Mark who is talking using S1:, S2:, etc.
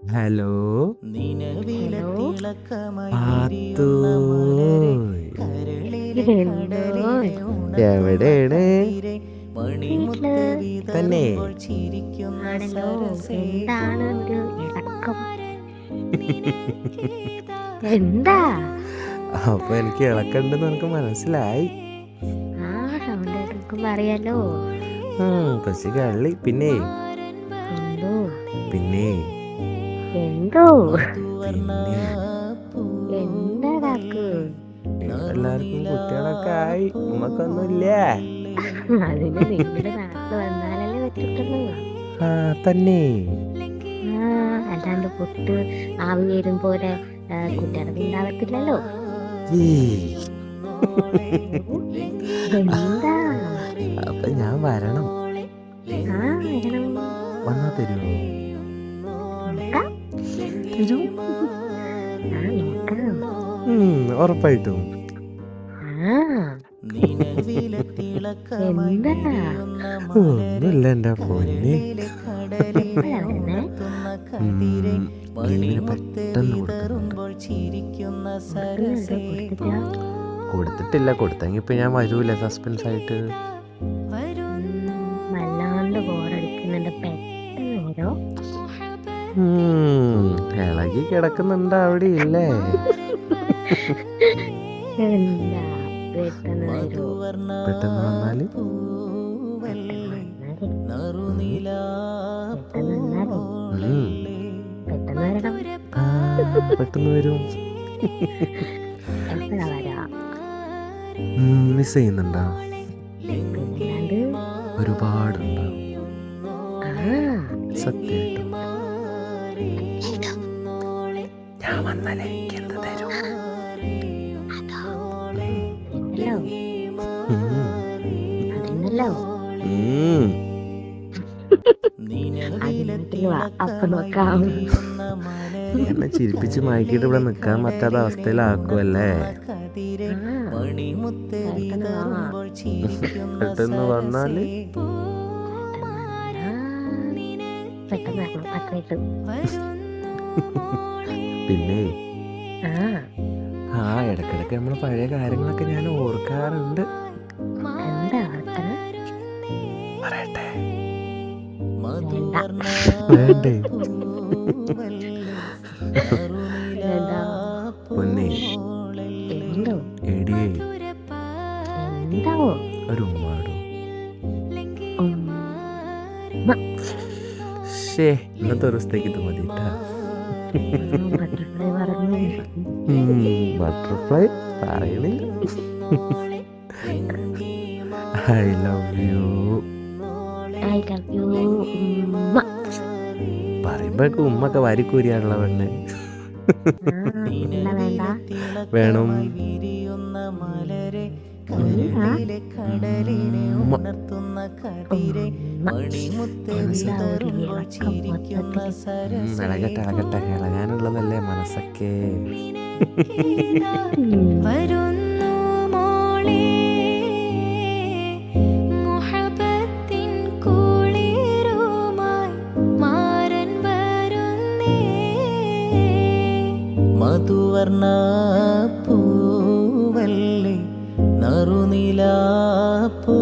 S1: Hello
S2: hello
S1: പാത്തൂയ്.
S2: എന്തോ
S1: എവിടെയാണ്
S2: വീട്ടില്
S1: തന്നെ?
S2: ആണല്ലോ. എന്താണ് ഒരു ഇളക്കം? എന്താ?
S1: അപ്പൊ എനിക്ക് ഇളക്കണ്ടെന്ന് എനിക്ക് മനസ്സിലായി.
S2: ആ സൗണ്ട് കേൾക്കുമ്പോ അറിയാലോ.
S1: കൊച്ചു കള്ളി. പിന്നെ
S2: എന്തോ
S1: പിന്നെ
S2: എന്തോ
S1: പിന്നെ
S2: എന്താടാക്ക്?
S1: എല്ലാവർക്കും കുട്ടികളൊക്കെ ആയി. ഉമ്മക്കൊന്നുമില്ല.
S2: അതിന് നിങ്ങളുടെ നാട്ടിൽ വന്നാലല്ലേ പറ്റത്തുള്ളൂ.
S1: ആ തന്നെ.
S2: ആ അല്ലാണ്ട് പൊട്ട് ആവി വരും പോലെ കുട്ടികളൊക്കെ ഉണ്ടാവത്തില്ലല്ലോ.
S1: ഏയ്.
S2: എന്താ?
S1: അപ്പൊ ഞാൻ വരണം.
S2: ആ വരണം.
S1: വന്നാ തരുമോ?
S2: നോക്കാം.
S1: തരൂ.
S2: ആ നോക്കാം.
S1: ഉറപ്പായിട്ടും.
S2: ആ എന്താ?
S1: ഒന്നുമില്ല എൻ്റെ പൊന്നെ.
S2: എപ്പോഴാ വരുന്നേ?
S1: ലീവിന് പെട്ടെന്ന് കൊടുക്കുന്നുണ്ട്.
S2: കൊടുക്കുന്നുണ്ടോ? കൊടുത്തിട്ടാ?
S1: കൊടുത്തിട്ടില്ല. കൊടുത്തെങ്കിൽ ഇപ്പൊ ഞാൻ വരൂല സസ്പെൻസ് ആയിട്ട്.
S2: വല്ലാണ്ട് ബോറടിക്കുന്നുണ്ട്. പെട്ടെന്ന് വരോ?
S1: ഇളകി കിടക്കുന്നുണ്ട് അവിടെ ഇല്ലേ?
S2: എന്താ പെട്ടെന്ന് വരോ?
S1: പെട്ടെന്ന് വന്നാല്
S2: പെട്ടെന്ന് വന്നാലേ പെട്ടെന്ന് വരണം.
S1: പെട്ടെന്ന് വരും.
S2: എപ്പോഴാ വരാ?
S1: മിസ് ചെയ്യുന്നുണ്ടോ?
S2: പിന്നല്ലാണ്ട്.
S1: ഒരുപാടുണ്ടോ?
S2: ആ
S1: സത്യമായിട്ടും ഞാൻ വന്നാലേ എനിക്ക് എന്ത് തരും?
S2: ഉണ്ടല്ലോ. അതുണ്ടല്ലോ. അതിനാട്ടിൽ വാ, അപ്പൊ നോക്കാം.
S1: എന്നെ ചിരിപ്പിച്ച് മയക്കിയിട്ട് ഇവിടെ നിൽക്കാൻ പറ്റാത്ത അവസ്ഥയിലാക്കുമല്ലേ? പെട്ടെന്ന് വന്നാല്
S2: പെട്ടെന്ന് വരണം. അത്രയിട്ടു.
S1: പിന്നെ
S2: ആ
S1: ഇടക്കിടക്ക് നമ്മള് പഴയ കാര്യങ്ങളൊക്കെ ഞാൻ ഓർക്കാറുണ്ട്.
S2: എന്താ ഓർക്കണേ?
S1: പറയട്ടെ?
S2: വേണ്ട.
S1: വേണ്ടേ?
S2: വേണ്ട.
S1: പൊന്നെ
S2: എന്തോ?
S1: എടിയേ
S2: എന്തോ?
S1: ഒരു ഉമ്മാടോ.
S2: ഉമ്മ.
S1: ഇന്നത്തെ ദിവസത്തേക്ക് ഇത് മതിട്ടാ.
S2: ബട്ടർഫ്ലൈ പറഞ്ഞു.
S1: ബട്ടർഫ്ലൈ പറയണില്ല. I love you.
S2: I love you ഉമ്മ.
S1: പറയുമ്പോഴേക്കും ഉമ്മൊക്കെ വാരിക്കൂരിയാണല്ലോ പെണ്ണ്.
S2: എന്താ വേണ്ട?
S1: വേണം. ഇളകട്ടെ ഇളകട്ടെ. ഇളകാനുള്ളതല്ലേ മനസ്സൊക്കെ.
S3: മധുവർണ്ണ പൂവല്ലേ നറുനിലാപ്പൂ